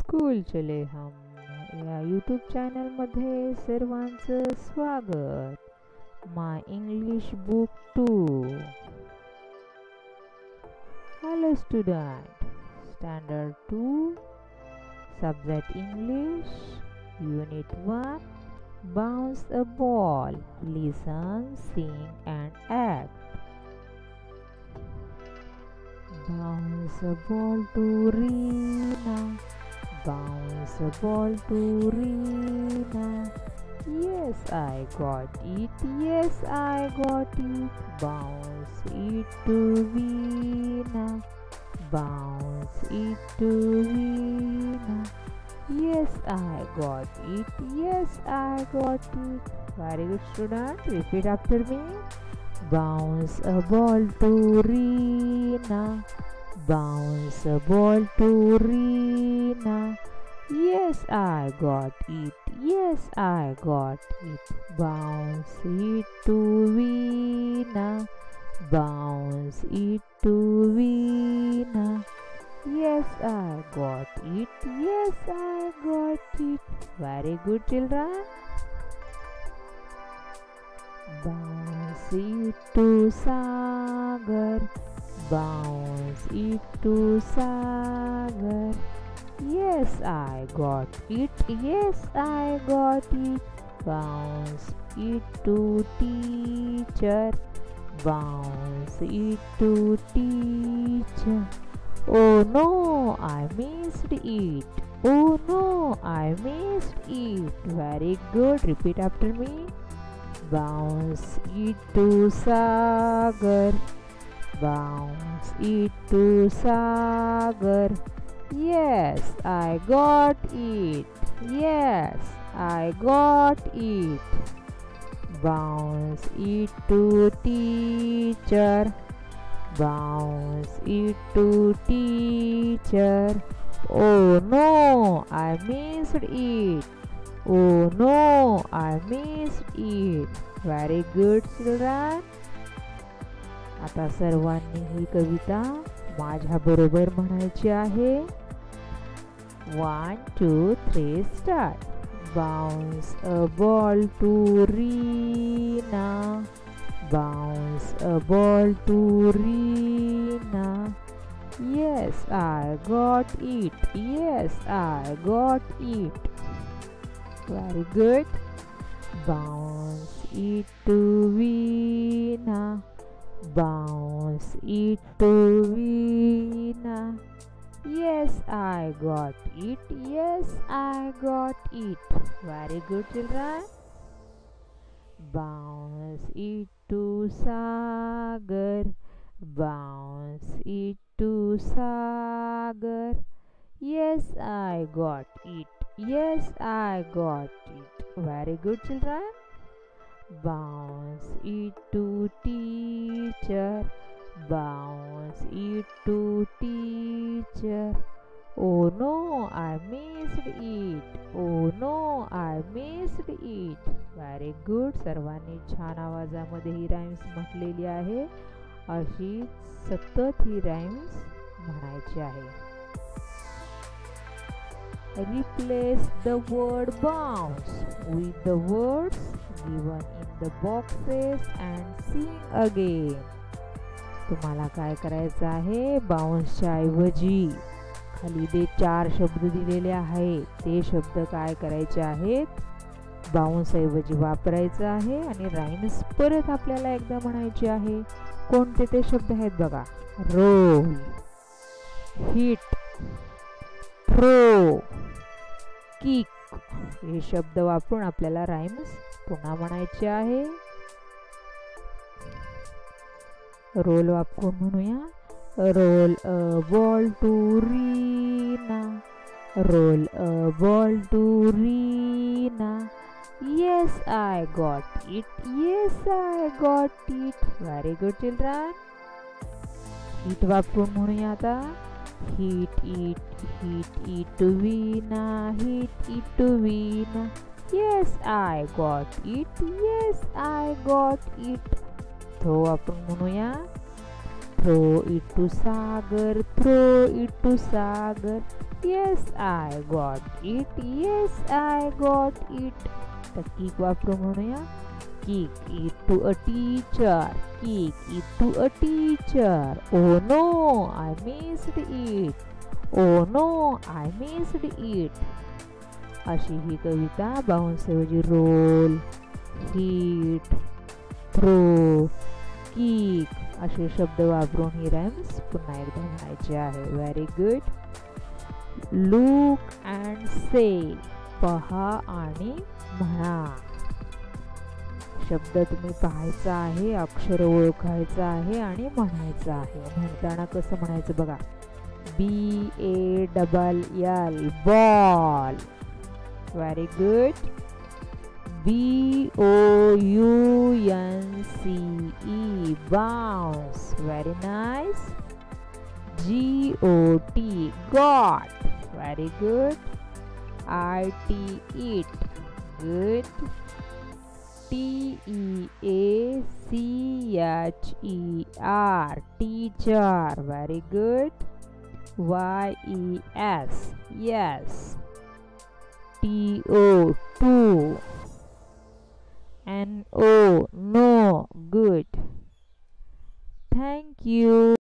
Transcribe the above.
School चले हम या यूट्यूब चॅनल मध्ये सर्वांचं स्वागत। My English book 2। Hello student, standard 2 subject English unit 1 bounce a ball, listen, sing and act. Bounce a ball to Rina, bounce a ball to Rina. Yes, I got it, yes, I got it. Bounce it to Rina, bounce it to Rina. Yes, I got it, yes, I got it. Very good student, repeat after me. Bounce a ball to Rina, bounce a ball to Rina. Yes, I got it, yes, I got it. Bounce it to Rina, bounce it to Rina. Yes, I got it, yes, I got it. Very good children. Bounce it to Sagar, bounce it to Sagar. Yes, I got it, yes, I got it. Bounce it to teacher, bounce it to teacher. Oh no, I missed it. Oh no, I missed it. Very good, repeat after me. Bounce it to Sagar, bounce it to Sagar. Yes, I got it, yes, I got it. Bounce it to teacher, bounce it to teacher. Oh no, I missed it. Oh no, I missed it. Very good children. आता सर्वांनी ही कविता माझ्या बरोबर म्हणायची आहे। 1 2 3 start. Bounce a ball to Rina, bounce a ball to Rina. Yes, I got it, yes, I got it. Very good. Bounce it to Rina, bounce it to Rina. Yes, I got it, yes, I got it. Very good children. Bounce it to Sagar, bounce it to Sagar. Yes, I got it. Yes, I got it. Very good children. Bounce it to teacher, bounce it to teacher. Oh no, I missed it. Oh no, I missed it. Very good. सर्वांनी छान आवाजामध्ये ही rhymes म्हटलेली आहे। अशी सतत ही rhymes म्हणायची आहे। Replace the word bounce with the words given in the boxes and sing again. तुम्हाला काय करायचं आहे? बाउन्सच्या ऐवजी खाली जे 4 शब्द दिलेले आहेत ते शब्द काय करायचे आहेत? बाउन्स ऐवजी वापरायचं आहे आणि राइम्स परत आपल्याला एकदा म्हणायची आहे। कोणते ते शब्द आहेत बघा? रोल, हिट, थ्रो, किक हे शब्द वापरून आपल्याला राइम्स पुन्हा म्हणायचे आहे। रोल वापरून म्हणूया। Roll a ball to Reena, roll a ball to Reena. Yes I got it, yes I got it. Very good children. Hit वापरून म्हणूया आता। Hit it to Veena, hit it to Veena. Yes, I got it, yes, I got it. Throw आपण म्हणूया। Throw it to Sagar, throw it to Sagar. Yes, I got it. Yes, I got it. तर kick वापरू म्हणूया. Kick it to a teacher. Kick it to a teacher. Oh no, I missed it. Oh no, I missed it. अशी ही कविता bounce ऐवजी role, hit, throw, kick असे शब्द वापरून ही rhymes पुन्हा एकदा म्हणायची आहे. Very good. Look and say, पहा आणि म्हणा. शब्द तुम्ही पाहायचा आहे, अक्षर ओळखायचं आहे आणि म्हणायचं आहे. म्हणताना कसं म्हणायचं बघा. BALL ball. Very good. BOUNCE bounce. Very nice. GOT got. Very good. IT it. Good. TEACHER teacher. Very good. YES yes. TO two. NO no. Good. Thank you.